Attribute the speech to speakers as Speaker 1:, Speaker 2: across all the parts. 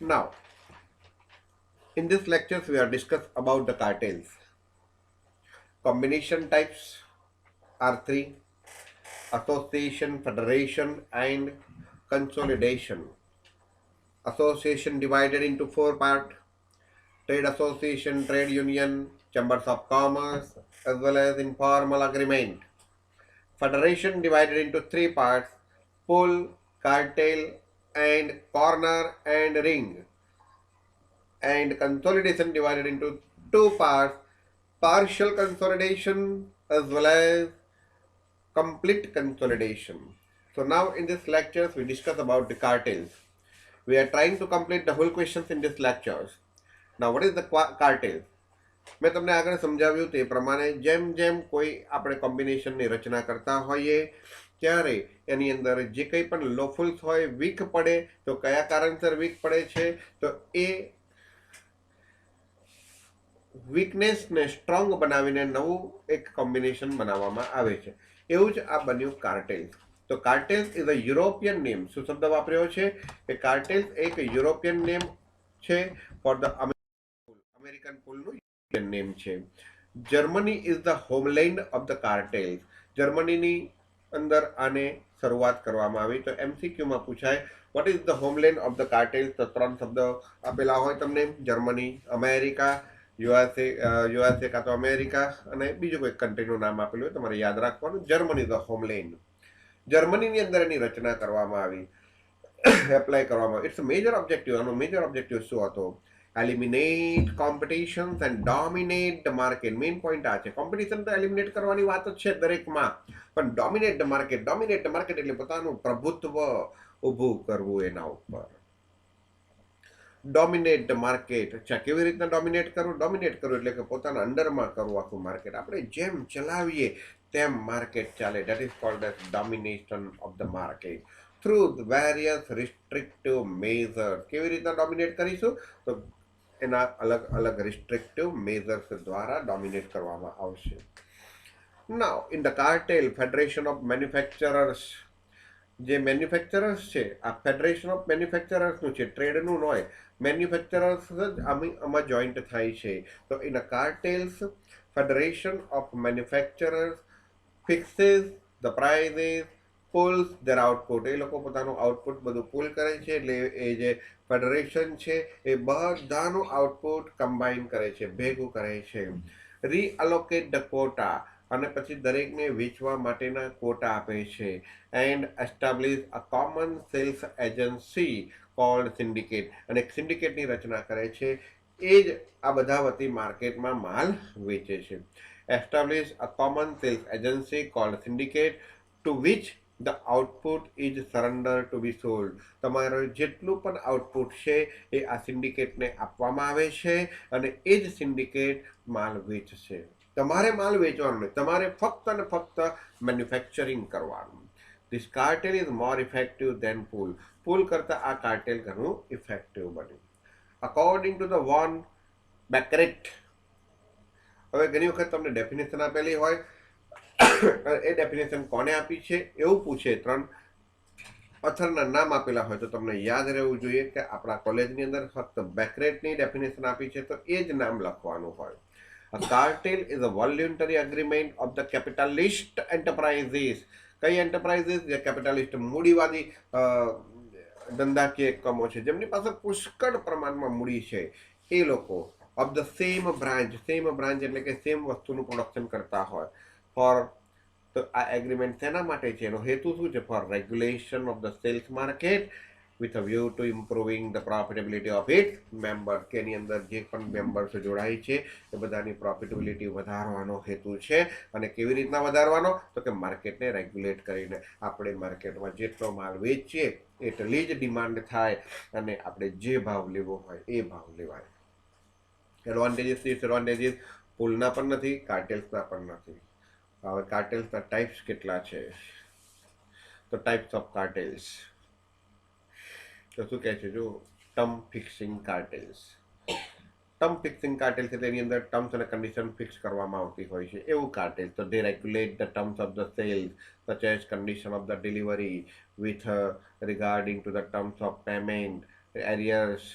Speaker 1: Now, in this lectures, we are discuss about the cartels. Combination types are three: association, federation, and consolidation. Association divided into four parts: trade association, trade union, chambers of commerce, as well as informal agreement. Federation divided into three parts: pool, cartel, and corner and ring. And consolidation divided into two parts: partial consolidation as well as complete consolidation. So now in this lectures we discuss about the cartels. We are trying to complete the whole questions in this lectures. Now what is the cartel? મેં તમને આગળ સમજાવ્યું તે પ્રમાણે જેમ જેમ કોઈ આપણે કોમ્બિનેશનની રચના કરતા હોઈએ ત્યારે એની અંદર જે કંઈ પણ લોફુલ્સ હોય વીક પડે તો કયા કારણસર વીક પડે છે તો એ વીકનેસને સ્ટ્રોંગ બનાવીને નવું એક કોમ્બિનેશન બનાવવામાં આવે છે. એવું જ આ બન્યું કાર્ટેલ્સ. તો cartels is a European name. શું શબ્દ વાપર્યો છે કે કાર્ટેલ્સ એક યુરોપિયન નેમ છે ફોર ધ અમેરિકન પુલનું યુરોપિયન નેમ છે. Germany is the homeland of the cartels. જર્મનીની અંદર આને શરૂઆત કરવામાં આવી. તો એમસીક્યુમાં પૂછાય what is the homeland of the cartels, તો ત્રણ શબ્દ આપેલા હોય તમને: જર્મની, અમેરિકા, યુએસએ કાં તો અમેરિકા, અને બીજું કોઈ કન્ટ્રીનું નામ આપેલું હોય તમારે યાદ રાખવાનું. Germany the homeland. જર્મનીની અંદર એની રચના કરવામાં આવી, એપ્લાય કરવામાં આવી. It's major objective. આનો મેજર ઓબ્જેક્ટિવ શું હતો? Eliminate competitions and dominate the market. Main point આ છે. કોમ્પિટિશન તો એલિમિનેટ કરવાની વાત જ છે દરેકમાં, પણ dominate the market. Dominate the market એટલે પોતાનું પ્રભુત્વ ઊભું કરવું એના ઉપર. Dominate the market. અચ્છા, કેવી રીતના ડોમિનેટ કરવું? ડોમિનેટ કરવું એટલે કે પોતાના અંડરમાં કરવું આખું માર્કેટ. આપણે જેમ ચલાવીએ તેમ માર્કેટ ચાલે. That is called as domination of the market through various restrictive measures. કેવી રીતના ડોમિનેટ કરીશું? તો એના અલગ અલગ રિસ્ટ્રિક્ટિવ મેઝર્સ દ્વારા ડોમિનેટ કરવામાં આવશે. Now in the cartel federation of manufacturers. જે મેન્યુફેક્ચરર્સ છે આ ફેડરેશન ઓફ મેન્યુફેક્ચરર્સનું છે, ટ્રેડનું ન હોય. મેન્યુફેક્ચરર્સ જ આમાં જોઈન્ટ થાય છે. તો in a cartels federation of manufacturers fixes the prices, pools their output. એ લોકો પોતાનું આઉટપુટ બધું પુલ કરે છે. એટલે એ જે ફેડરેશન છે એ બધાનું આઉટપુટ કમ્બાઈન કરે છે, ભેગું કરે છે. રીઅલોકેટ ધ કોટા, અને પછી દરેકને વેચવા માટેના કોટા આપે છે. And establish a common sales agency called syndicate. અને એક સિન્ડિકેટની રચના કરે છે. એ જ આ બધા વતી માર્કેટમાં માલ વેચે છે. Establish a common sales agency called syndicate to which the output is surrender to be sold. તમારું જેટલું પણ આઉટપુટ છે એ આ સિન્ડિકેટને આપવામાં આવે છે અને એ જ સિન્ડિકેટ માલ વેચશે. તમારે માલ વેચવાનો નહીં, તમારે ફક્ત અને ફક્ત મેન્યુફેક્ચરિંગ કરવાનું. This cartel is more effective than pool. Pool કરતાં આ કાર્ટેલ ઘણું ઇફેક્ટિવ બન્યું. According to the Von Beckerath. હવે ઘણી વખત તમને ડેફિનેશન આપેલી હોય, એ ડેફિનેશન કોને આપી છે એવું પૂછે. ત્રણ ઓથરના નામ આપેલા હોય તો તમને યાદ રહેવું જોઈએ કે આપણા કોલેજની અંદર ફક્ત બેકરેટની ડેફિનેશન આપી છે તો એ જ નામ લખવાનું હોય. A cartel is a voluntary agreement of the capitalist enterprises. કઈ એન્ટરપ્રાઇઝીસ? જે કેપિટાલિસ્ટ મૂડીવાદી ધંધાકીય એકમો છે, જેમની પાસે પુષ્કળ પ્રમાણમાં મૂડી છે, એ લોકો of the same branch. Same branch એટલે કે સેમ વસ્તુનું પ્રોડક્શન કરતા હોય. ફોર, તો આ એગ્રીમેન્ટ શેના માટે છે? એનો હેતુ શું છે? For regulation of the sales market with a view to improving the profitability of its members. કે એની અંદર જે પણ મેમ્બર્સ જોડાય છે એ બધાની પ્રોફિટેબિલિટી વધારવાનો હેતુ છે. અને કેવી રીતના વધારવાનો? તો કે માર્કેટને રેગ્યુલેટ કરીને. આપણે માર્કેટમાં જેટલો માલ વેચીએ એટલી જ ડિમાન્ડ થાય અને આપણે જે ભાવ લેવો હોય એ ભાવ લેવાય. એડવાન્ટેજીસ, ડિસએડવાન્ટેજીસ પુલના પણ નથી, કાર્ટેલ્સના પણ નથી. હવે કાર્ટેલ્સના ટાઈપ્સ કેટલા છે? તો ટાઈપ્સ ઓફ કાર્ટેલ્સ તો શું કહે છે? જો ટર્મ ફિક્સિંગ કાર્ટેલ્સ. ટર્મ ફિક્સિંગ કાર્ટેલ્સ એટલે એની અંદર ટર્મ્સ અને કન્ડિશન ફિક્સ કરવામાં આવતી હોય છે એવું કાર્ટેલ્સ. તો they regulate the terms of the sales such as condition of the delivery with regarding to the terms of payment, arrears,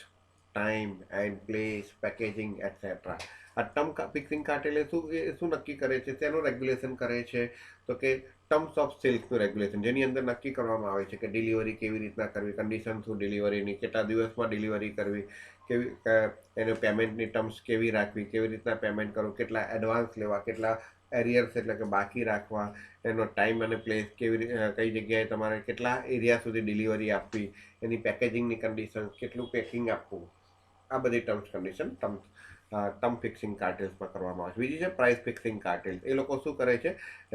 Speaker 1: time and place, packaging, etc. આ ટર્મ ફિક્સિંગ કાર્ટેલ શું નક્કી કરે છે, તેનું રેગ્યુલેશન કરે છે? તો કે ટર્મ્સ ઓફ સેલ્સનું રેગ્યુલેશન, જેની અંદર નક્કી કરવામાં આવે છે કે ડિલિવરી કેવી રીતના કરવી, કન્ડિશન શું ડિલિવરીની, કેટલા દિવસમાં ડિલિવરી કરવી, કેવી એને પેમેન્ટની ટર્મ્સ કેવી રાખવી, કેવી રીતના પેમેન્ટ કરવું, કેટલા એડવાન્સ લેવા, કેટલા એરિયર્સ એટલે કે બાકી રાખવા, એનો ટાઈમ અને પ્લેસ, કઈ જગ્યાએ તમારે કેટલા એરિયા સુધી ડિલિવરી આપવી, એની પેકેજિંગની કન્ડિશન, કેટલું પેકિંગ આપવું, આ બધી ટર્મ્સ કન્ડિશન ટર્મ ફિક્સિંગ કાર્ટેલ્સમાં કરવામાં આવે છે. બીજી છે પ્રાઇસ ફિક્સિંગ કાર્ટેલ્સ. એ લોકો શું કરે છે?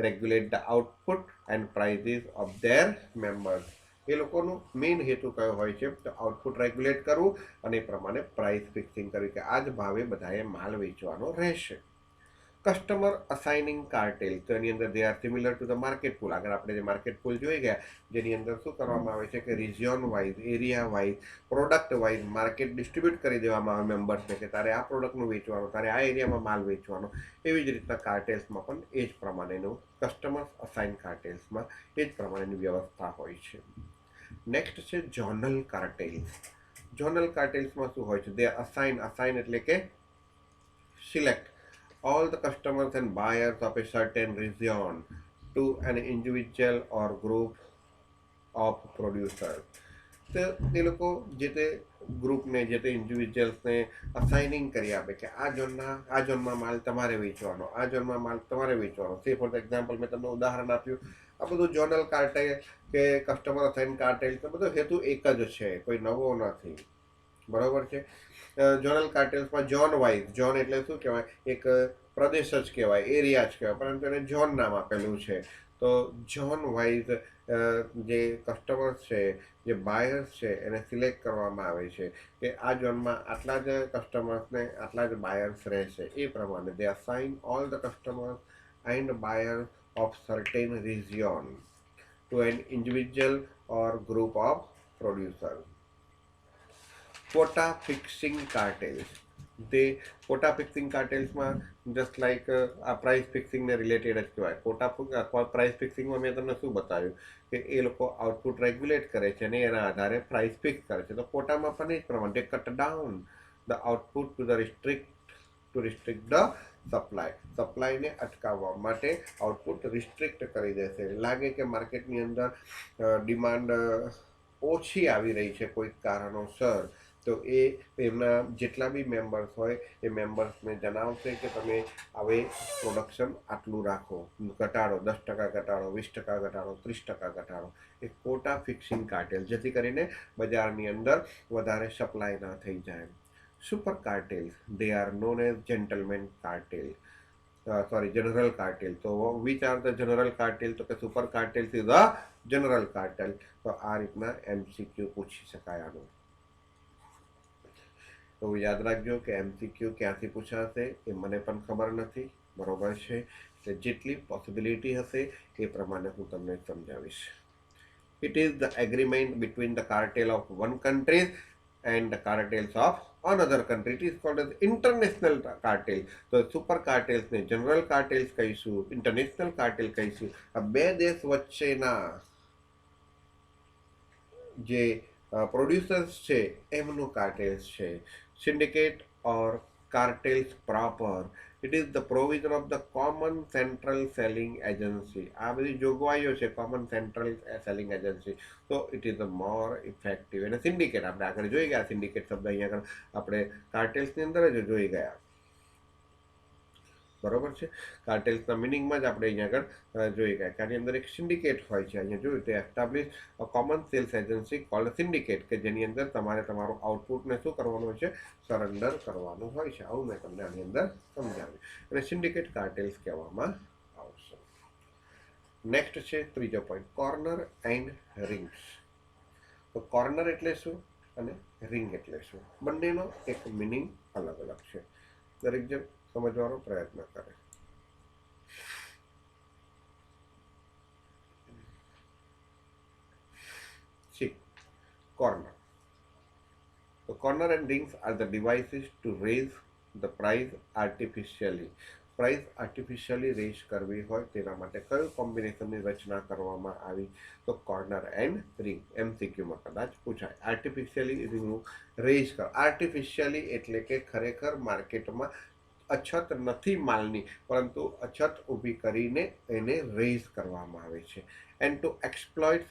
Speaker 1: Regulate the output and prices of their members. એ લોકોનું મેઇન હેતુ કયો હોય છે? તો આઉટપુટ રેગ્યુલેટ કરવું અને એ પ્રમાણે પ્રાઇસ ફિક્સિંગ કરવી કે આ જ ભાવે બધાએ માલ વેચવાનો રહેશે. કસ્ટમર અસાઇનિંગ કાર્ટેલ, તો એની અંદર they are similar to the market pool. આગળ આપણે જે માર્કેટ પુલ જોઈ ગયા, જેની અંદર શું કરવામાં આવે છે કે region wise, area wise, product wise market distribute કરી દેવામાં આવે મેમ્બર્સને કે તારે આ પ્રોડક્ટનું વેચવાનું, તારે આ એરિયામાં માલ વેચવાનો. એવી જ રીતના કાર્ટેલ્સમાં પણ એ જ પ્રમાણેનું, કસ્ટમર અસાઇન કાર્ટેલ્સમાં એ જ પ્રમાણેની વ્યવસ્થા હોય છે. નેક્સ્ટ છે ઝોનલ કાર્ટેલ્સ. ઝોનલ કાર્ટેલ્સમાં શું હોય છે? દે અસાઇન એટલે કે select all the customers and buyers of a certain region to an individual or group of producers. તો એ લોકો જે તે ગ્રુપને, જે તે ઇન્ડિવિજ્યુઅલ્સને અસાઇનિંગ કરી આપે કે આ ઝોનમાં માલ તમારે વેચવાનો, આ ઝોનમાં માલ તમારે વેચવાનો. સે ફોર એક્ઝામ્પલ મેં તમને ઉદાહરણ આપ્યું. આ બધું ઝોનલ કાર્ટેલ કે કસ્ટમર અસાઇન કાર્ટેલ, તો બધો હેતુ એક જ છે, કોઈ નવો નથી. બરોબર છે. ઝોનલ કાર્ટેલ્સમાં ઝોન વાઇઝ, ઝોન એટલે શું કહેવાય? એક પ્રદેશ જ કહેવાય, એરિયા જ કહેવાય, પરંતુ એને ઝોન નામ આપેલું છે. તો ઝોન વાઇઝ જે કસ્ટમર્સ છે, જે બાયર્સ છે, એને સિલેક્ટ કરવામાં આવે છે કે આ ઝોનમાં આટલા જ કસ્ટમર્સને, આટલા જ બાયર્સ રહેશે. એ પ્રમાણે they assign all the customers and buyers of certain region to an individual or group of producers. quota fixing cartels. તે quota fixing કાર્ટેલ્સમાં જસ્ટ લાઈક આ પ્રાઇસ ફિક્સિંગને રિલેટેડ જ કહેવાય. પ્રાઇસ ફિક્સિંગમાં મેં તમને શું બતાવ્યું કે એ લોકો આઉટપુટ રેગ્યુલેટ કરે છે અને એના આધારે પ્રાઇસ ફિક્સ કરે છે. તો કોટામાં પણ એ જ પ્રમાણે cut down the output to restrict the supply. સપ્લાયને અટકાવવા માટે આઉટપુટ રિસ્ટ્રિક્ટ કરી દેશે. લાગે કે માર્કેટની અંદર ડિમાન્ડ ઓછી આવી રહી છે કોઈક કારણોસર, તો એ એમના જેટલા બી મેમ્બર્સ હોય એ મેમ્બર્સને જણાવશે કે તમે હવે પ્રોડક્શન આટલું રાખો, ઘટાડો, 10% ઘટાડો, 20% ઘટાડો, 30% ઘટાડો. એ કોટા ફિક્સિંગ કાર્ટેલ, જેથી કરીને બજારની અંદર વધારે સપ્લાય ના થઈ જાય. Super cartels, they are known as gentleman cartel, general cartel. તો which are the general cartel? તો કે super cartels is a general cartel. તો આ રીતના MCQ પૂછી શકાય આનું. તો યાદ રાખજો કે MCQ ક્યાંથી પૂછાશે એ મને પણ ખબર નથી. બરોબર છે? એટલે જેટલી પોસિબિલિટી હશે એ પ્રમાણે હું તમને સમજાવીશ. It is the agreement between the cartel of one country and the cartels of another country. It is called as international cartel. તો સુપર કાર્ટેલ્સ ને જનરલ કાર્ટેલ્સ કહીશું, ઇન્ટરનેશનલ કાર્ટેલ કહીશું. આ બે દેશ વચ્ચેના જે પ્રોડ્યુસર્સ છે એમનું કાર્ટેલ્સ છે. Syndicate or cartels proper, it is the provision of the common central selling agency. આ બધી જોગવાઈઓ છે કોમન સેન્ટ્રલ સેલિંગ એજન્સી. તો it is a more effective. અને સિન્ડિકેટ આપણે આગળ જોઈ ગયા. સિન્ડિકેટ શબ્દ અહીંયા આગળ આપણે કાર્ટેલ્સની અંદર જ જોઈ ગયા. બરોબર છે? કાર્ટેલ્સના મિનિંગમાં જ આપણે અહીંયા આગળ જોઈ ગયા કે આની અંદર એક સિન્ડિકેટ હોય છે. અહીંયા જોયું તે establish a common sales agency called syndicate, કે જેની અંદર તમારે તમારું આઉટપુટને શું કરવાનું હોય છે? સરેન્ડર કરવાનું હોય છે. આવું મેં તમને આની અંદર સમજાવ્યું. અને સિન્ડિકેટ કાર્ટેલ્સ કહેવામાં આવશે. નેક્સ્ટ છે ત્રીજો પોઈન્ટ, કોર્નર એન્ડ રિંગ્સ. તો કોર્નર એટલે શું અને રિંગ એટલે શું? બંનેનો એક મિનિંગ અલગ અલગ છે. દરેક જણ સમજવાનો પ્રયત્ન કરે. See, corner. The corner and rings are the devices to raise the price artificially. Price artificially raise કરવી હોય તેના માટે કયું કોમ્બિનેશનની રચના કરવામાં આવી? તો કોર્નર એન્ડ રિંગ. MCQમાં કદાચ પૂછાય. આર્ટિફિશિયલી રિંગ રેઝ કર. આર્ટિફિશિયલી એટલે કે ખરેખર માર્કેટમાં અછત નથી માલની, પરંતુ અછત ઊભી કરીને એને રેઝ કરવામાં આવે છે. And to exploit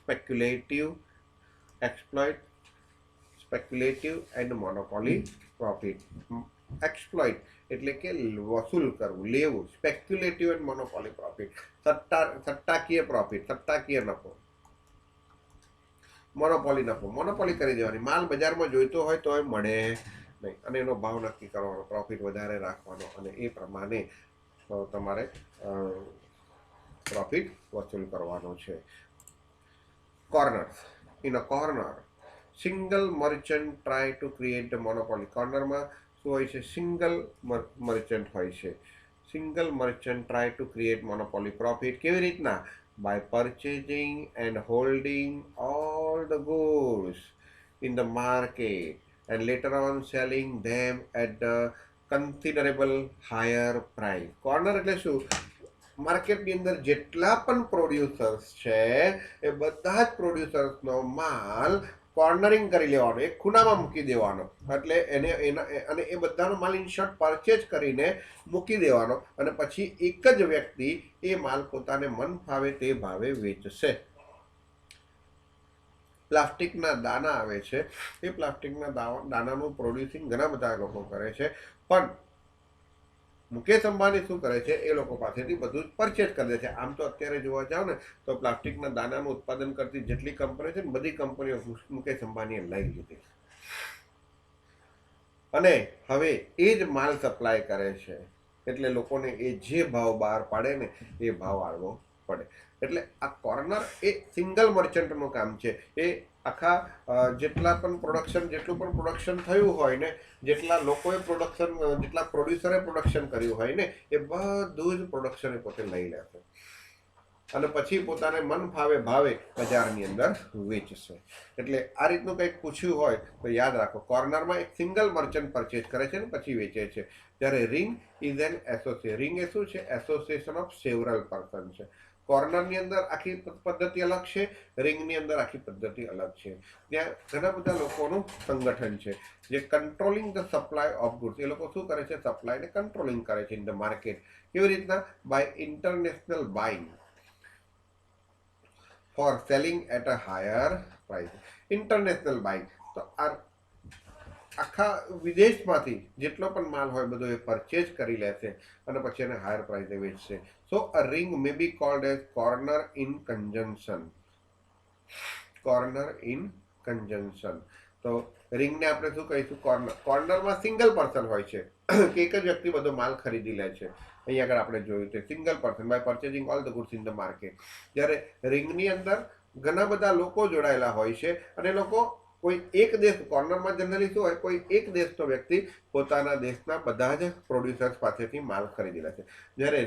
Speaker 1: speculative and monopoly profit. Exploit એટલે કે વસૂલ કરવું, લેવું. સ્પેક્યુલેટિવ એન્ડ મોનોપોલી પ્રોફિટ, સટ્ટાકીય પ્રોફિટ, સટ્ટાકીય નફો. મોનોપોલી નફો, મોનોપોલી કરી દેવાની. માલ બજારમાં જોઈતો હોય તો મળે નહીં, અને એનો ભાવ નક્કી કરવાનો, પ્રોફિટ વધારે રાખવાનો, અને એ પ્રમાણે તમારે પ્રોફિટ વસૂલ કરવાનો છે. Corners. In a corner single merchant try to create the monopoly. કોર્નરમાં શું હોય છે? સિંગલ મર્ચન્ટ હોય છે. Single merchant try to create monopoly profit. કેવી રીતના? by purchasing and holding all the goods in the market and later on selling them at the considerable higher price. Corner એટલે શું? માર્કેટની અંદર જેટલા પણ પ્રોડ્યુસર્સ છે એ બધા જ પ્રોડ્યુસર્સનો માલ કોર્નરિંગ કરી લેવાનો, એક ખૂણામાં મૂકી દેવાનો. એટલે અને એ બધાનો માલ ઇન શોર્ટ પરચેજ કરીને મૂકી દેવાનો, અને પછી એક જ વ્યક્તિ એ માલ પોતાને મન ફાવે તે ભાવે વેચશે. પ્લાસ્ટિકના દાના આવે છે, એ પ્લાસ્ટિકના દાનાનું પ્રોડ્યુસિંગ ઘણા બધા લોકો કરે છે, પણ મુકેશ અંબાણી શું કરે છે? એ લોકો પાસેથી બધું જ પરચેસ કરી દે છે. આમ તો અત્યારે જોવા જાવ ને તો પ્લાસ્ટિકના દાનાનું ઉત્પાદન કરતી જેટલી કંપનીઓ છે ને બધી કંપનીઓ મુકેશ અંબાણીએ લઈ લીધી, અને હવે એ જ માલ સપ્લાય કરે છે. એટલે લોકોને એ જે ભાવ બહાર પાડે ને એ ભાવ આળવો પડે. એટલે આ કોર્નર એ સિંગલ મર્ચન્ટનું કામ છે. એ આખા જેટલા પણ પ્રોડક્શન થયું હોય ને, જેટલા લોકોએ જેટલા પ્રોડ્યુસરે પ્રોડક્શન કર્યું હોય ને, એ બધું જ પ્રોડક્શન એ પોતે લઈ લેશે, અને પછી પોતાને મન ફાવે ભાવે બજારની અંદર વેચશે. એટલે આ રીતનું કંઈક પૂછ્યું હોય તો યાદ રાખો, કોર્નરમાં એક સિંગલ મર્ચન્ટ પરચેજ કરે છે ને પછી વેચે છે. જ્યારે ring is an association. Ring એ શું છે? એસોસિએશન ઓફ સેવરલ પર્સન છે. કોર્નરની અંદર આખી પદ્ધતિ અલગ છે, રિંગની અંદર આખી પદ્ધતિ અલગ છે. ત્યાં ઘણા બધા લોકોનું સંગઠન છે જે controlling the supply of goods. એ લોકો શું કરે છે? સપ્લાયને કંટ્રોલિંગ કરે છે ઇન ધ માર્કેટ. કેવી રીતના? By international buying for selling at a higher price. International buying તો આખા વિદેશમાંથી જેટલો પણ માલ હોય બધો એ પરચેજ કરી લેશે અને પછી એને હાયર પ્રાઇસે વેચશે. So a ring may be called as corner in conjunction. Corner in conjunction. તો રિંગને આપણે શું કહીશું? કોર્નર. કોર્નરમાં સિંગલ પર્સન હોય છે કે એક જ વ્યક્તિ બધો માલ ખરીદી લે છે. અહીંયા આગળ આપણે જોયું છે single person by purchasing all the goods in the market. જ્યારે રિંગની અંદર ઘણા બધા લોકો જોડાયેલા હોય છે, અને લોકો કોઈ એક દેશ, કોર્નરમાં જનરલી શું હોય? કોઈ એક દેશનો વ્યક્તિ પોતાના દેશના બધા જ પ્રોડ્યુસર્સ પાસેથી માલ ખરીદી લે છે. જ્યારે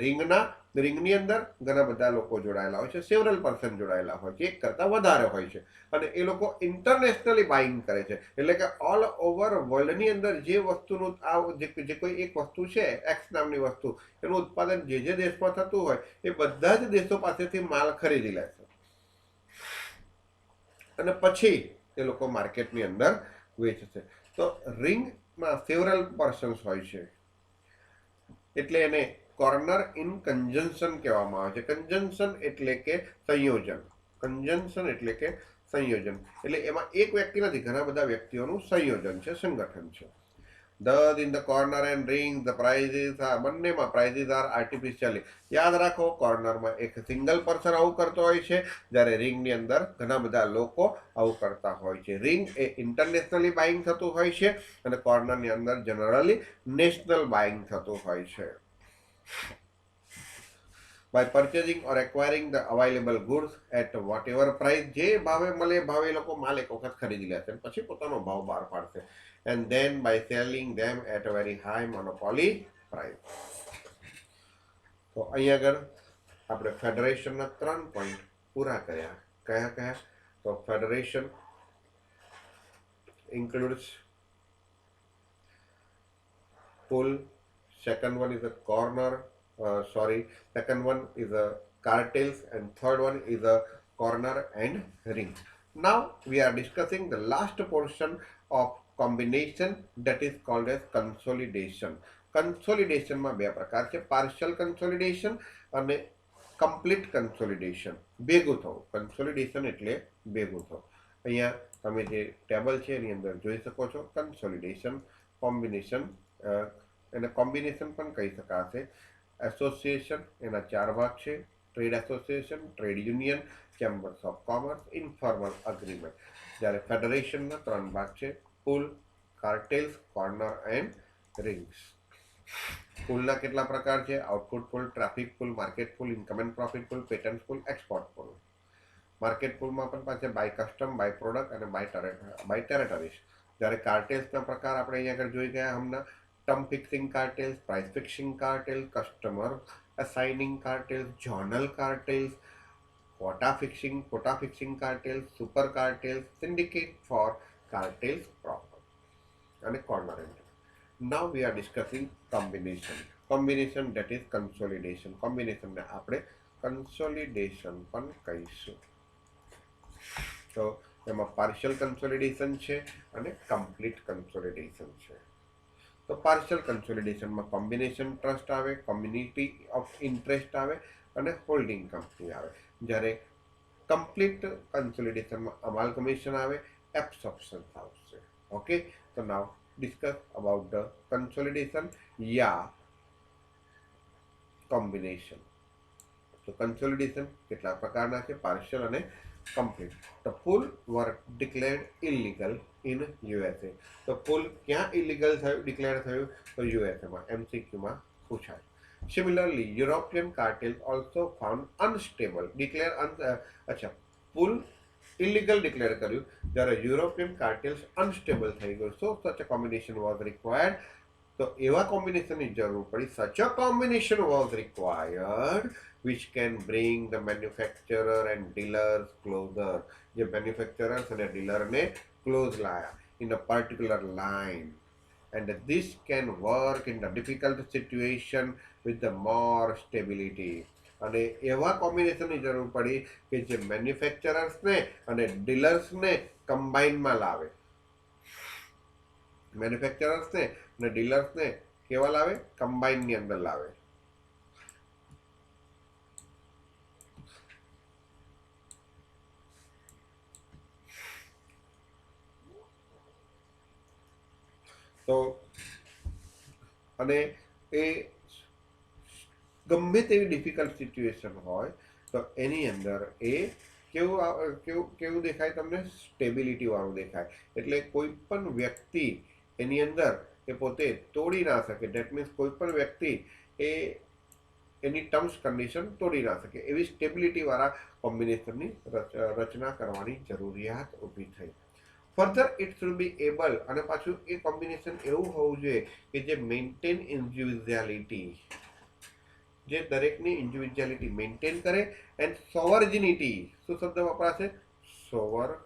Speaker 1: રિંગની અંદર ઘણા બધા લોકો જોડાયેલા હોય છે, સેવરલ પર્સન જોડાયેલા હોય છે, એક કરતાં વધારે હોય છે, અને એ લોકો ઇન્ટરનેશનલી બાઇંગ કરે છે. એટલે કે ઓલ ઓવર વર્લ્ડની અંદર જે વસ્તુનું જે કોઈ એક વસ્તુ છે, એક્સ નામની વસ્તુ, એનું ઉત્પાદન જે દેશમાં થતું હોય એ બધા જ દેશો પાસેથી માલ ખરીદી લે છે, અને પછી એ લોકો માર્કેટની અંદર વેચશે. તો રિંગમાં સેવરલ પર્સન્સ હોય છે, એટલે એને કોર્નર ઇન કન્જન્શન કહેવામાં આવે છે. કન્જન્શન એટલે કે સંયોજન. કન્જન્શન એટલે કે સંયોજન. એટલે એમાં એક વ્યક્તિ નથી, ઘણા બધા વ્યક્તિઓનું સંયોજન છે, સંગઠન છે. Thus in the corner and ring the prices are, બંનેમાં prices are artificially. યાદ રાખો, કોર્નરમાં એક સિંગલ પર્સન આવું કરતો હોય છે, જ્યારે રિંગની અંદર ઘણા બધા લોકો આવું કરતા હોય છે. રિંગ એ ઇન્ટરનેશનલી બાઇંગ થતું હોય છે, અને કોર્નરની અંદર જનરલી નેશનલ બાઇંગ થતું હોય છે. by purchasing or acquiring the available goods at whatever price. જે ભાવે મળે એ ભાવે લોકો માલ એક વખત ખરીદી લેશે, પછી પોતાનો ભાવ બહાર પાડશે. and then by selling them at a very high monopoly price. તો અહીં આગળ આપણે ફેડરેશનના 3 પોઈન્ટ પૂરા કર્યા. કયા કયા? તો federation includes pull, second one is a corner, sorry, second one is a cartels, and third one is a corner and ring. Now we are discussing the last portion of combination, that is called as consolidation. Consolidation માં બે પ્રકાર છે, partial consolidation અને complete consolidation. ભેગું થવું, consolidation એટલે ભેગું થવું. અહીંયા તમે જે ટેબલ છે એની અંદર જોઈ શકો છો consolidation, combination, એને કોમ્બિનેશન પણ કહી શકાશે. એસોસિએશન એના ચાર ભાગ છે, trade association, trade union, chambers of commerce, informal agreement. જ્યારે ફેડરેશનના ત્રણ ભાગ છે, pool, cartels, corner and rings. પુલના કેટલા પ્રકાર છે? Output pool, traffic pool, market pool, income and profit pool, patent pool, export pool. Market પુલમાં પણ પાસે બાય કસ્ટમ, બાય પ્રોડક્ટ અને બાય ટેરેટરીઝ. જ્યારે કાર્ટેલ્સના પ્રકાર આપણે અહીંયા આગળ જોઈ ગયા હમણાં: term fixing cartels, price fixing cartels, customer assigning cartels, journal cartels, quota fixing cartels, super cartels, syndicate for cartels proper, and a corner entry. Now we are discussing combination. Combination, that is consolidation. Combination ને આપણે consolidation પણ કહીશું. તો એમાં partial consolidation છે અને complete consolidation છે. તો પાર્શિયલ કન્સોલિડેશનમાં કોમ્બિનેશન ટ્રસ્ટ આવે, કોમ્યુનિટી ઓફ ઇન્ટરેસ્ટ આવે અને હોલ્ડિંગ કંપની આવે. જ્યારે કમ્પ્લીટ કન્સોલિડેશનમાં અમાલ્ગમેશન આવે, એબ્સોર્પ્શન આવશે. ઓકે, તો now discuss about the consolidation યા કોમ્બિનેશન. તો કન્સોલિડેશન કેટલા પ્રકારના છે? પાર્શિયલ અને complete. The pool were declared illegal in USA. તો પુલ ક્યાં ઇલીગલ થયું, ડિક્લેર થયું? તો યુએસએમાં. એમસીક્યુમાં પૂછાય. Similarly European cartel also found unstable, declare અચ્છા, પુલ ઇલીગલ ડિક્લેર કર્યું જ્યારે યુરોપિયન કાર્ટેલ્સ અનસ્ટેબલ થઈ ગયું. સો સચ અ કોમ્બિનેશન વોઝ રિક્વાયર્ડ. તો એવા કોમ્બિનેશનની જરૂર પડી. Such a combination was required which can bring the manufacturer and dealers closer. જે manufacturers અને dealer ને close લાયા in a particular line, and this can work in the difficult situation with the more stability. અને એવા કોમ્બિનેશનની જરૂર પડી કે જે મેન્યુફેક્ચરર્સ ને અને ડીલર્સ ને કમ્બાઇનમાં લાવે. મેન્યુફેક્ચરર્સ ને અને ડીલર્સ ને કેવા લાવે? કમ્બાઇનની અંદર લાવે. તો અને એ ગમે તેવી ડિફિકલ્ટ સિચ્યુએશન હોય તો એની અંદર એ કેવું દેખાય તમને? સ્ટેબિલિટી વાળું દેખાય. એટલે કોઈ પણ વ્યક્તિ એની અંદર એ પોતે તોડી ના શકે. ડેટ મીન્સ કોઈ પણ વ્યક્તિ એ એની ટર્મ્સ કન્ડિશન તોડી ના શકે એવી સ્ટેબિલિટી વાળા કોમ્બિનેશનની રચના કરવાની જરૂરિયાત ઊભી થઈ. Further it should be able, અને પાછું એ કોમ્બિનેશન એવું હોવું જોઈએ કે જે મેન્ટેન ઇન્ડિવિજ્યુઆલિટી, જે દરેકની ઇન્ડિવિજ્યુઆલિટી મેન્ટેન કરે, એન્ડ સોવર્જિનિટી. શું શબ્દ વપરાશે? Sovereignty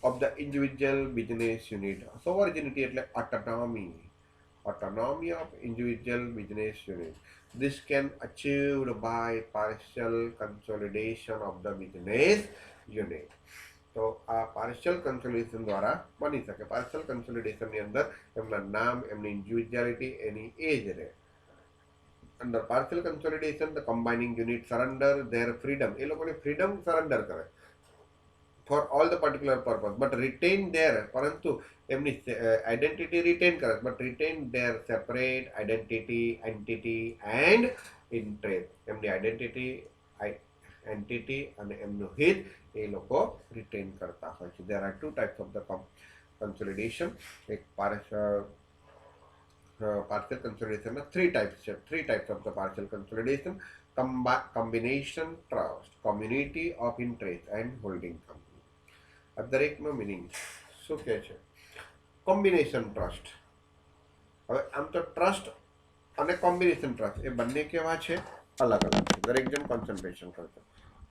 Speaker 1: of the individual business unit. Sovereignty એટલે autonomy. Autonomy of individual business unit. This can achieved by partial consolidation of the business unit. તો આ પાર્શિયલ કન્સોલિડેશન દ્વારા બની શકે. પાર્શિયલ કન્સોલિડેશનની અંદર એમના નામ, એમની ઇન્ડિવિજ્યુઆલિટી, એની એજ રહે. અંદર partial consolidation the combining unit surrender their freedom. એ લોકોની ફ્રીડમ સરેન્ડર કરે for all the particular purpose, but retain their, પરંતુ એમની આઈડેન્ટિટી રિટેન કરે, but retain their separate identity, entity and interest. એમની આઈડેન્ટિટી, એન્ટિટી અને એમનું હિત એ લોકો રિટેન કરતા હોય છે. There are two types of the consolidation. એક પાર્શિયલ કન્સોલિડેશનના થ્રી ટાઈપ્સ છે. Three types of the partial consolidation: combination trust, community of interest and holding company. આ દરેકનો મિનિંગ શું કહે છે? Combination trust. હવે આમ તો ટ્રસ્ટ અને કોમ્બિનેશન ટ્રસ્ટ એ બંને કેવા છે? અલગ અલગ છે. દરેક જણ કોન્સન્ટ્રેશન કરશે.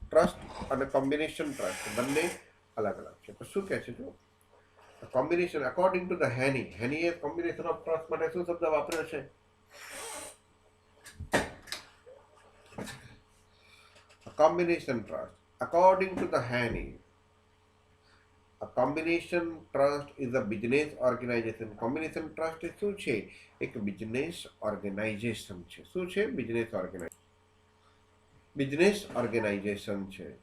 Speaker 1: ટ્રસ્ટ અને કોમ્બિનેશન ટ્રસ્ટ બંને અલગ અલગ છે. તો શું કહે છે? જો combination, according to the Haney એ કોમ્બિનેશન ઓફ ટ્રસ્ટ માટે શું શબ્દ વાપર્યો છે? combination trust. According to the Haney, a combination trust is a business organization. Combination trust એ શું છે? એક બિઝનેસ ઓર્ગેનાઇઝેશન છે. શું છે? બિઝનેસ ઓર્ગેનાઇઝેશન છે.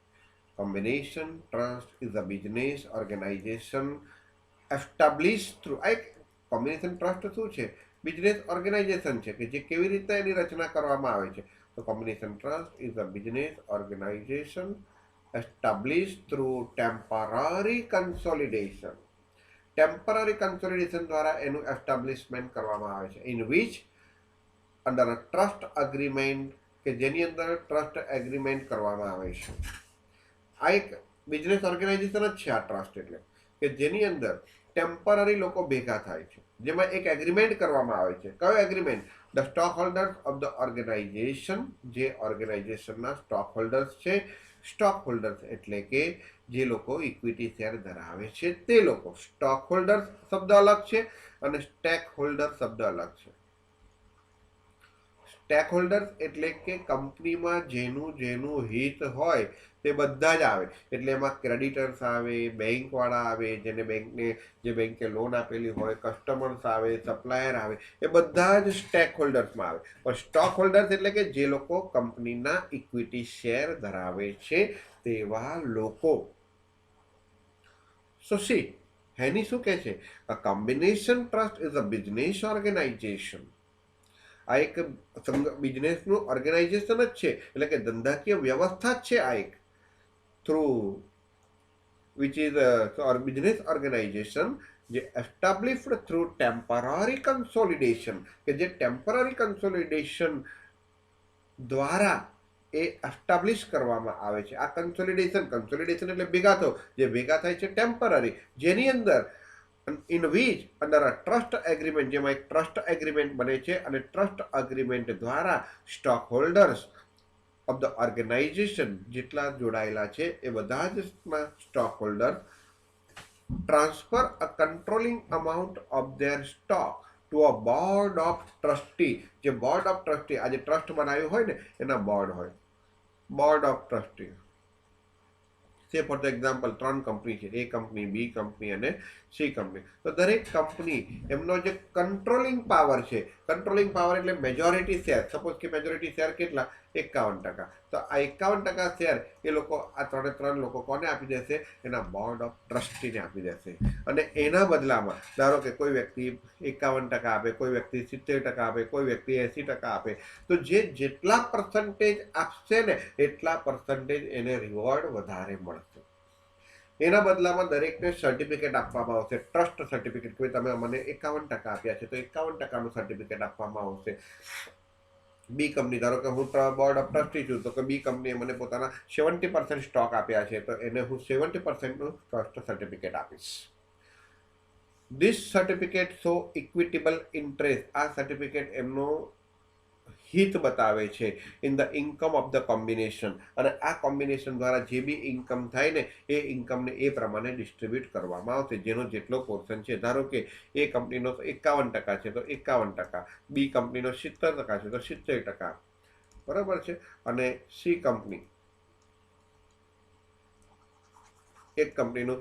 Speaker 1: Combination trust is a business organisation establish through. આ એક કોમ્બિનેશન ટ્રસ્ટ શું છે? બિઝનેસ ઓર્ગેનાઇઝેશન છે કે જે કેવી રીતે એની રચના કરવામાં આવે છે. તો combination trust is a business organisation established through temporary consolidation. Temporary consolidation દ્વારા એનું એસ્ટાબ્લિશમેન્ટ કરવામાં આવે છે. In which under a trust agreement, કે જેની અંદર ટ્રસ્ટ એગ્રીમેન્ટ કરવામાં આવે છે. આ એક બિઝનેસ ઓર્ગેનાઇઝેશન જ છે આ ટ્રસ્ટ, એટલે કે જેની અંદર ટેમ્પરરી લોકો ભેગા થાય છે, જેમાં એક એગ્રીમેન્ટ કરવામાં આવે છે. કયો agreement? The stock holders of the organisation, જે ઓર્ગેનાઇઝેશનના સ્ટોક હોલ્ડર્સ છે. સ્ટોક હોલ્ડર્સ એટલે કે જે લોકો ઇક્વિટી શેર ધરાવે છે તે લોકો. સ્ટોક હોલ્ડર્સ શબ્દ અલગ છે અને સ્ટેક હોલ્ડર શબ્દ અલગ છે. સ્ટેક હોલ્ડર્સ એટલે કે કંપનીમાં જેનું જેનું હિત હોય તે બધા જ આવે. એટલે એમાં ક્રેડિટર્સ આવે, બેંકવાળા આવે, જેને જે બેંકે લોન આપેલી હોય, કસ્ટમર્સ આવે, સપ્લાયર આવે, એ બધા જ સ્ટેક હોલ્ડર્સમાં આવે. પણ સ્ટોક હોલ્ડર્સ એટલે કે જે લોકો કંપનીના ઇક્વિટી શેર ધરાવે છે તેવા લોકો. સો સી હેની શું કહે છે? A combination trust is a business organisation. આ એક બિઝનેસનું ઓર્ગેનાઇઝેશન જ છે, એટલે કે ધંધાકીય વ્યવસ્થા જ છે આ એક. Through which is business organisation જે એસ્ટાબ્લિશ્ડ થ્રુ ટેમ્પરરી કન્સોલિડેશન, કે જે ટેમ્પરરી કન્સોલિડેશન દ્વારા એ એસ્ટાબ્લિશ કરવામાં આવે છે. આ કન્સોલિડેશન એટલે ભેગા થો, જે ભેગા થાય છે ટેમ્પરરી, જેની અંદર in which under a trust agreement, જેમાં એક ટ્રસ્ટ એગ્રીમેન્ટ બને છે અને ટ્રસ્ટ એગ્રીમેન્ટ દ્વારા stock holders of the organisation જેટલા જોડાયેલા છે એ બધા જ stock holder transfer a controlling amount of their stock to a board of trustee. જે બોર્ડ ઓફ ટ્રસ્ટી, આજે ટ્રસ્ટ બનાવ્યું હોય ને એના બોર્ડ હોય, board of trustee. Say for the example 3 company છે, એ કંપની, બી કંપની અને સી કંપની. તો દરેક કંપની એમનો જે કંટ્રોલિંગ પાવર છે, કંટ્રોલિંગ પાવર એટલે મેજોરિટી શેર. સપોઝ કે મેજોરિટી શેર કેટલા? 51%. તો આ 51% શેર એ લોકો, આ 3 લોકો કોને આપી દેશે? એના બોર્ડ ઓફ ટ્રસ્ટીને આપી દેશે. અને એના બદલામાં ધારો કે કોઈ વ્યક્તિ 51% આપે, કોઈ વ્યક્તિ 70% આપે, કોઈ વ્યક્તિ 80% આપે, તો જે જેટલા પર્સન્ટેજ આપશે ને એટલા પર્સન્ટેજ એને રિવોર્ડ વધારે મળશે. એના બદલામાં દરેકને સર્ટિફિકેટ આપવામાં આવશે, ટ્રસ્ટ સર્ટિફિકેટ. કે તમે મને 51% આપ્યા છે તો 51%નું સર્ટિફિકેટ આપવામાં આવશે. બી કંપની, ધારો કે હું બોર્ડ ઓફ ટ્રસ્ટી છું, તો કે બી કંપનીએ મને પોતાના 70% સ્ટોક આપ્યા છે, તો એને હું 70%નું ટ્રસ્ટ સર્ટિફિકેટ આપીશ. This certificate show equitable interest. આ સર્ટિફિકેટ એમનો હિત બતાવે છે in the income of the combination. અને આ કોમ્બિનેશન દ્વારા જે બી ઇન્કમ થાય ને એ ઇન્કમને એ પ્રમાણે ડિસ્ટ્રીબ્યુટ કરવામાં આવશે, જેનો જેટલો પોર્શન છે. ધારો કે એ કંપનીનો 51% છે તો 51%, બી કંપનીનો 70% છે તો 70%, બરાબર છે. અને સી કંપની, એક કંપનીનું,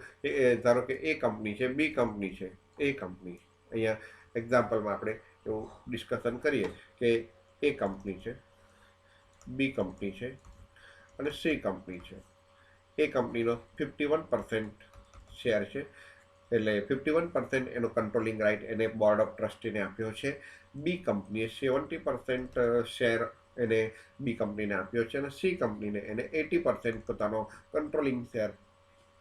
Speaker 1: ધારો કે એ કંપની છે, બી કંપની છે, એ કંપની, અહીંયા એક્ઝામ્પલમાં આપણે એવું ડિસ્કશન કરીએ કે એ કંપની છે, બી કંપની છે અને સી કંપની છે. એ કંપનીનો 51% શેર છે, એટલે 51% એનો કંટ્રોલિંગ રાઇટ એને બોર્ડ ઓફ ટ્રસ્ટીને આપ્યો છે. બી કંપનીએ 70% શેર એને બી કંપનીને આપ્યો છે અને સી કંપનીને એને 80% પોતાનો કંટ્રોલિંગ શેર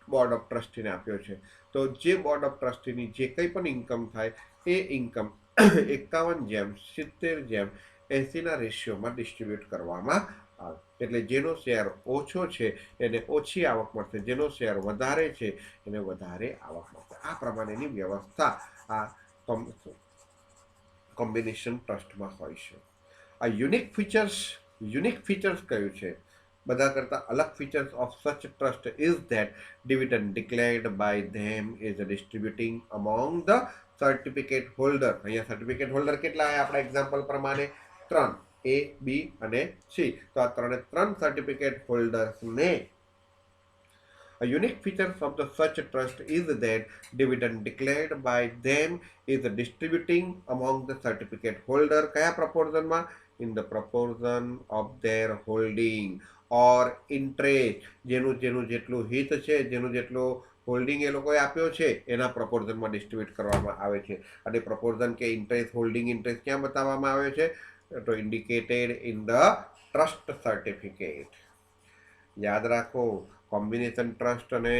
Speaker 1: બોર્ડ ઓફ ટ્રસ્ટીને આપ્યો છે. તો જે બોર્ડ ઓફ ટ્રસ્ટીની જે કંઈ પણ ઇન્કમ થાય એ ઇન્કમ 51:70:80ના રેશિયોમાં ડિસ્ટ્રીબ્યુટ કરવામાં આવે. એટલે જેનો શેર ઓછો છે એને ઓછી આવક મળશે, જેનો શેર વધારે છે એને વધારે આવક મળશે. આ પ્રમાણેની વ્યવસ્થા આ કોમ્બિનેશન ટ્રસ્ટમાં હોય છે. આ યુનિક ફીચર્સ કયું છે? બધા કરતા અલગ ફીચર્સ ઓફ સચ trust is that dividend declared by them is distributing among the certificate holder. અહીંયા સર્ટિફિકેટ હોલ્ડર કેટલા? આપણા એક્ઝામ્પલ પ્રમાણે 3. A, B અને C. તો આ ત્રણ certificate હોલ્ડર્સને a unique feature of the such trust is that dividend declared by them is distributing among the certificate holder કયા proportion in the proportion of their holding or interest જેનું જેનું જેટલું હિત છે જેનું જેટલું હોલ્ડિંગ એ લોકોએ આપ્યો છે એના પ્રપોર્શનમાં ડિસ્ટ્રીબ્યુટ કરવામાં આવે છે અને પ્રપોર્શન કે ઇન્ટરેસ્ટ હોલ્ડિંગ ઇન્ટરેસ્ટ ક્યાં બતાવવામાં આવે છે તો indicated in the trust certificate. યાદ રાખો કોમ્બિનેશન ટ્રસ્ટ અને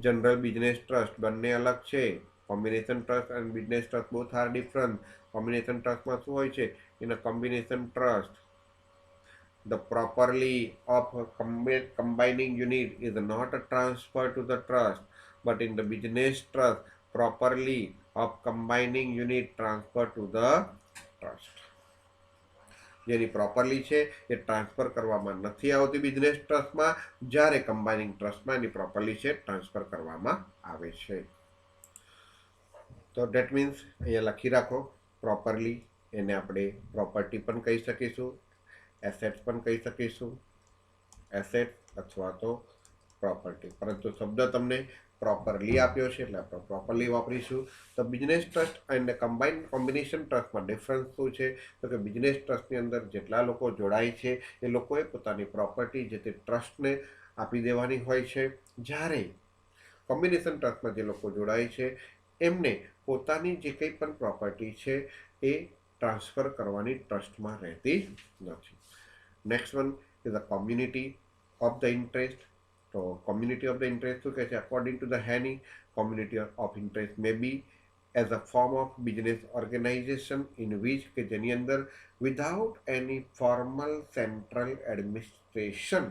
Speaker 1: જનરલ બિઝનેસ ટ્રસ્ટ બંને અલગ છે. કોમ્બિનેશન ટ્રસ્ટ અને business trust both are different. Combination ટ્રસ્ટમાં શું હોય છે in a combination trust the properly of combining unit is not transferred to the trust, but in the business trust properly of combining unit transferred to the trust. જેની properly છે એ transfer કરવામાં નથી આવતી business ટ્રસ્ટમાં, જ્યારે કમ્બાઇનિંગ ટ્રસ્ટમાં એની properly છે transfer કરવામાં આવે છે. તો ડેટ મીન્સ અહીંયા લખી રાખો પ્રોપરલી, એને આપણે પ્રોપર્ટી પણ કહી શકીશું, એસેટ્સ પણ કહી શકીશું, એસેટ અથવા તો પ્રોપર્ટી, પરંતુ શબ્દ તમને પ્રોપરલી આપ્યો છે એટલે આપણે પ્રોપરલી વાપરીશું. તો બિઝનેસ ટ્રસ્ટ અને કોમ્બિનેશન ટ્રસ્ટમાં ડિફરન્સ શું છે તો કે બિઝનેસ ટ્રસ્ટની અંદર જેટલા લોકો જોડાય છે એ લોકોએ પોતાની પ્રોપર્ટી જે તે ટ્રસ્ટને આપી દેવાની હોય છે, જ્યારે કોમ્બિનેશન ટ્રસ્ટમાં જે લોકો જોડાય છે એમને પોતાની જે કંઈ પણ પ્રોપર્ટી છે એ ટ્રાન્સફર કરવાની ટ્રસ્ટમાં રહેતી નથી. Next one is the community of the interest. તો કોમ્યુનિટી ઓફ ધ ઇન્ટરેસ્ટ શું કહે છે? According to the Haney community of interest may be as a form of business organization in which કે જેની અંદર without any formal central administration,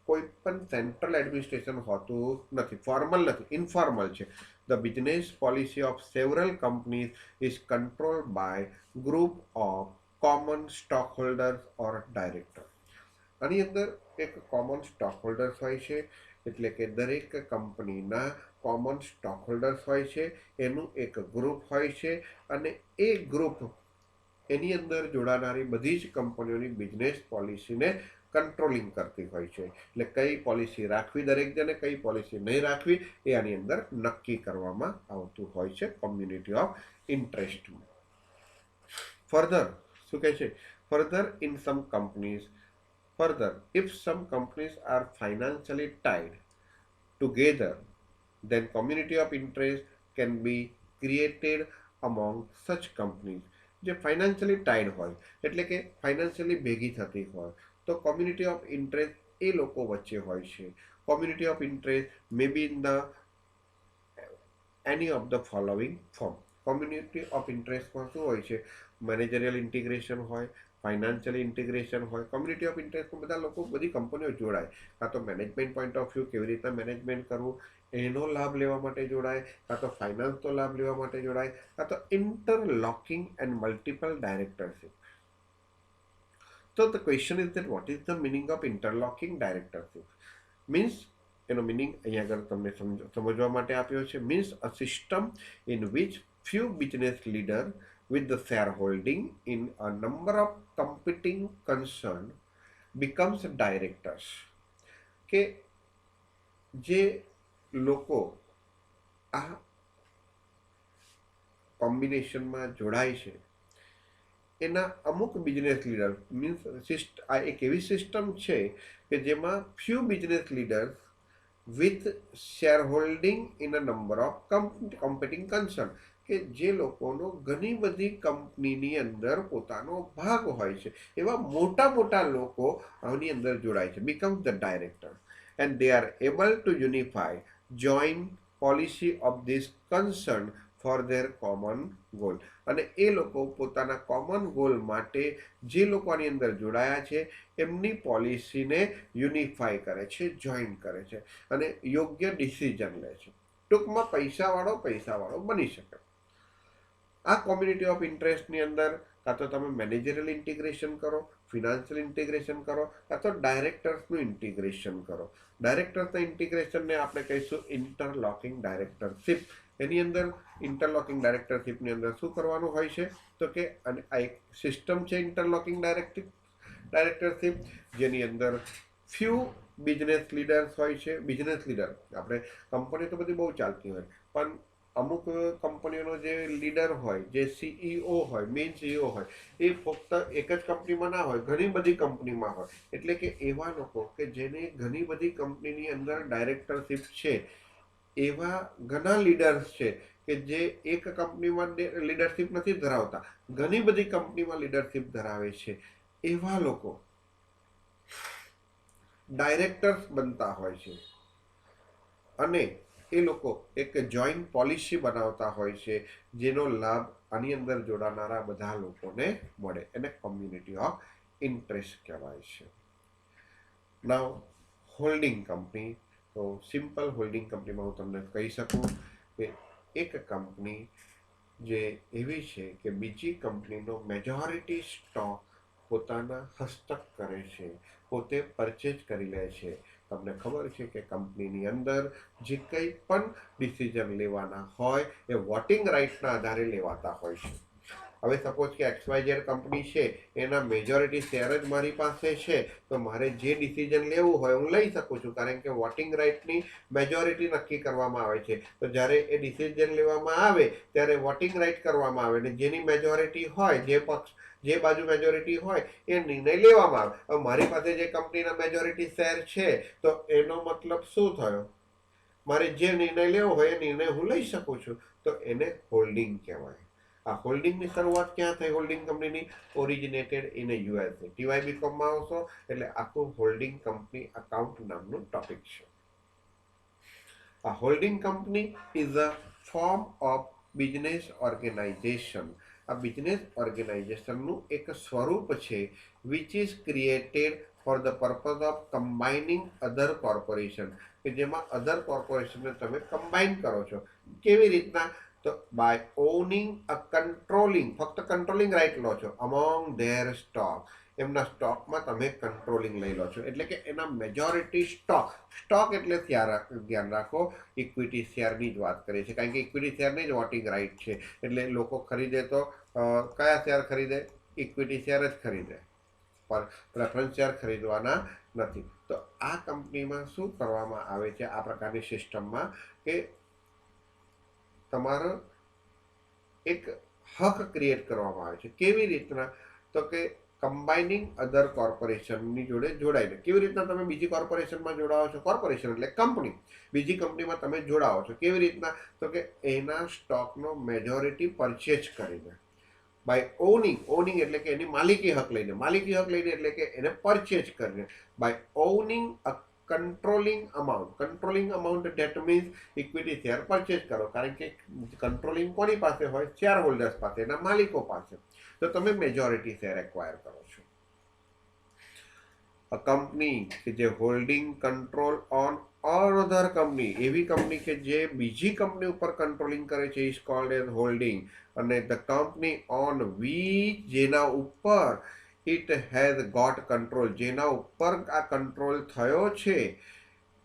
Speaker 1: કોઈ પણ central administration હોતું નથી, ફોર્મલ નથી, ઇન્ફોર્મલ છે. The business policy of several companies is controlled by group of common stock holders or director. આની અંદર એક કોમન સ્ટોક હોલ્ડર્સ હોય છે, એટલે કે દરેક કંપનીના કોમન સ્ટોક હોલ્ડર્સ હોય છે, એનું એક ગ્રુપ હોય છે અને એ ગ્રુપ એની અંદર જોડાનારી બધી જ કંપનીઓની બિઝનેસ પોલિસીને કંટ્રોલિંગ કરતી હોય છે. એટલે કઈ પોલિસી રાખવી દરેક જણે, કઈ પોલિસી નહીં રાખવી એ આની અંદર નક્કી કરવામાં આવતું હોય છે કોમ્યુનિટી ઓફ ઇન્ટરેસ્ટમાં. ફર્ધર શું કહે છે? Further in sum companies Further, if some companies are financially tied together, then community of interest can be created among such companies. જે ફાઇનાન્શિયલી ટાઈડ હોય એટલે કે ફાઇનાન્શિયલી ભેગી થતી હોય તો કોમ્યુનિટી ઓફ ઇન્ટરેસ્ટ એ લોકો વચ્ચે હોય છે. Community of interest may be in the any of the following form. Community of ઇન્ટરેસ્ટમાં શું હોય છે? મેનેજરિયલ ઇન્ટિગ્રેશન હોય, ફાઇનાન્શિયલ ઇન્ટિગ્રેશન હોય. કોમ્યુનિટી ઓફ ઇન્ટરેસ્ટમાં બધા લોકો, બધી કંપનીઓ જોડાય, કાં તો મેનેજમેન્ટ પોઈન્ટ ઓફ વ્યૂ કેવી રીતના મેનેજમેન્ટ કરવું એનો લાભ લેવા માટે જોડાય, કાં તો ફાઇનાન્સનો લાભ લેવા માટે જોડાય, કાં તો ઇન્ટરલોકિંગ એન્ડ મલ્ટિપલ ડાયરેક્ટરશીપ. તો the question is that what is the meaning of interlocking directorship? Means એનો મિનિંગ અહીંયા આગળ તમને સમજવા માટે આપ્યો છે. Means a system in which few business leaders with the shareholding in a number of competing concern becomes directors. કે જે લોકો આ કોમ્બિનેશનમાં જોડાય છે એના અમુક બિઝનેસ લીડર, મીન્સ આ એક એવી સિસ્ટમ છે કે જેમાં few business leaders with share holding in a number of competing concern, કે જે લોકોનો ઘણી બધી કંપનીની અંદર પોતાનો ભાગ હોય છે, એવા મોટા મોટા લોકો આની અંદર જોડાય છે. Become the director and they are able to unify joint policy of this concern for their common goal. અને એ લોકો પોતાના કોમન ગોલ માટે જે લોકો આની અંદર જોડાયા છે એમની પોલિસીને યુનિફાય કરે છે, જોઈન કરે છે અને યોગ્ય ડિસિઝન લે છે. ટૂંકમાં પૈસાવાળો બની શકે. આ કોમ્યુનિટી ઓફ ઇન્ટરેસ્ટની અંદર કાં તો તમે મેનેજરિયલ ઇન્ટિગ્રેશન કરો, ફિનાન્શિયલ ઇન્ટિગ્રેશન કરો, કાં તો ડાયરેક્ટર્સનું ઇન્ટિગ્રેશન કરો. ડાયરેક્ટર્સના ઇન્ટિગ્રેશનને આપણે કહીશું ઇન્ટરલોકિંગ ડાયરેક્ટરશીપ. એની અંદર ઇન્ટરલોકિંગ ડાયરેક્ટરશીપની અંદર શું કરવાનું હોય છે તો કે આ એક સિસ્ટમ છે ઇન્ટરલોકિંગ ડાયરેક્ટરશીપ જેની અંદર ફ્યુ બિઝનેસ લીડર્સ હોય છે. બિઝનેસ લીડર આપણે કંપની તો બધી બહુ ચાલતી હોય, પણ અમુક કંપનીઓનો જે લીડર હોય, જે સીઈઓ હોય, મેઇન સીઈઓ હોય, એ ફક્ત એક જ કંપનીમાં ના હોય, ઘણી બધી કંપનીમાં હોય. એટલે કે એવા લોકો કે જેને ઘણી બધી કંપનીની અંદર ડાયરેક્ટરશીપ છે, એવા ઘણા લીડર્સ છે કે જે એક કંપનીમાં લીડરશીપ નથી ધરાવતા, ઘણી બધી કંપનીમાં લીડરશીપ ધરાવે છે. એવા લોકો ડાયરેક્ટર્સ બનતા હોય છે અને એ લોકો એક જોઈન્ટ પોલિસી બનાવતા હોય છે, જેનો લાભ આની અંદર જોડાનારા બધા લોકોને મળે. એને કોમ્યુનિટી ઓફ ઇન્ટરેસ્ટ કહેવાય છે. નાવ હોલ્ડિંગ કંપની. તો સિમ્પલ હોલ્ડિંગ કંપનીમાં હું તમને કહી શકું કે એક કંપની જે એવી છે કે બીજી કંપનીનો મેજોરિટી સ્ટોક પોતાના હસ્તક કરે છે, પોતે પરચેજ કરી લે છે. તમને ખબર છે કે કંપનીની અંદર જે કંઈ પણ ડિસિઝન લેવાના હોય એ વોટિંગ રાઇટ્સના આધારે લેવાતા હોય છે. હવે સપોઝ કે XYZ કંપની છે, એના મેજોરિટી શેર જ મારી પાસે છે, તો મારે જે ડિસિઝન લેવું હોય હું લઈ શકું છું, કારણ કે વોટિંગ રાઇટની મેજોરિટી નક્કી કરવામાં આવે છે. તો જ્યારે એ ડિસિઝન લેવામાં આવે ત્યારે વોટિંગ રાઇટ કરવામાં આવે, અને જેની મેજોરિટી હોય, જે બાજુ મેજોરિટી હોય એ નિર્ણય લેવામાં આવે. હવે મારી પાસે જે કંપનીના મેજોરિટી શેર છે, તો એનો મતલબ શું થયો? મારે જે નિર્ણય લેવો હોય એ નિર્ણય હું લઈ શકું છું. તો એને હોલ્ડિંગ કહેવાય. આ હોલ્ડિંગની શરૂઆત ક્યાં થઈ? હોલ્ડિંગ કંપનીની ઓરિજિનેટેડ ઇન યુએસએ. TYBCOMમાં આવશો એટલે આખું હોલ્ડિંગ કંપની અકાઉન્ટ નામનું ટોપિક છે. A holding company is a form of business organization. આ બિઝનેસ ઓર્ગેનાઇઝેશનનું એક સ્વરૂપ છે, which is created for the purpose of combining other corporation, કે જેમાં અધર કોર્પોરેશનને તમે કમ્બાઈન કરો છો. કેવી રીતના? તો બાય ઓનિંગ અ કંટ્રોલિંગ, ફક્ત કંટ્રોલિંગ રાઇટ લો છો અમોંગ ધેર સ્ટોક. એમના સ્ટોકમાં તમે કંટ્રોલિંગ લઈ લો છો, એટલે કે એના મેજોરિટી સ્ટોક એટલે ધ્યાન રાખો, ઇક્વિટી શેરની જ વાત કરીએ છીએ, કારણ કે ઇક્વિટી શેરની જ વોટિંગ રાઇટ છે. એટલે લોકો ખરીદે તો કયા શેર ખરીદે? ઇક્વિટી શેર જ ખરીદે, પણ પ્રેફરન્સ શેર ખરીદવાના નથી. તો આ કંપનીમાં શું કરવામાં આવે છે આ પ્રકારની સિસ્ટમમાં, કે તમારો એક હક ક્રિએટ કરવામાં આવે છે. કેવી રીતના? તો કે કમ્બાઇનિંગ અધર કોર્પોરેશનની જોડે જોડાઈને. કેવી રીતના તમે બીજી કોર્પોરેશનમાં જોડાવો છો? કોર્પોરેશન એટલે કંપની, બીજી કંપનીમાં તમે જોડાવો છો. કેવી રીતના? તો કે એના સ્ટોકનો મેજોરિટી પરચેજ કરીને. બાય ઓનિંગ એટલે કે એની માલિકી હક લઈને એટલે કે એને પરચેજ કરીને. By owning a controlling amount that means equity share purchase કરો, કારણ કે કંટ્રોલિંગ કોની પાસે હોય? શેર હોલ્ડર્સ પાસે, એના માલિકો પાસે. તો તમે મેજોરિટી શેર એક્વાયર કરો છો. અ કંપની કે જે holding control on other company, એવી કંપની કે જે બીજી કંપની ઉપર કંટ્રોલિંગ કરે છે, ઇઝ કોલ્ડ એઝ હોલ્ડિંગ. અને ધ કંપની ઓન વીચ, જેના ઉપર ઇટ હેઝ ગોટ કંટ્રોલ, જેના ઉપર આ કંટ્રોલ થયો છે,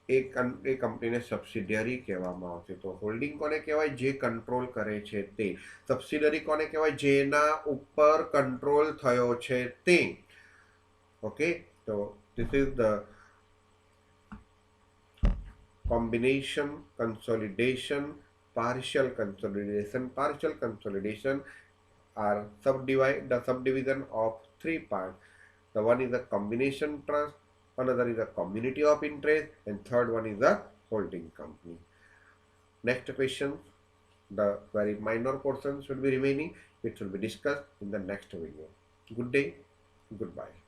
Speaker 1: એ કંપનીને સબસિડિયરી કહેવામાં આવશે. તો હોલ્ડિંગ કોને કહેવાય? જે કંટ્રોલ કરે છે તે. સબસિડિયરી કોને કહેવાય? જેના ઉપર કંટ્રોલ થયો છે તે. Okay, so this is the combination, consolidation, partial consolidation. Partial consolidation are the subdivision of three parts. The one is a combination trust, another is a community of interest, and third one is a holding company. Next question, the very minor portion should be remaining. It will be discussed in the next video. Good day, goodbye.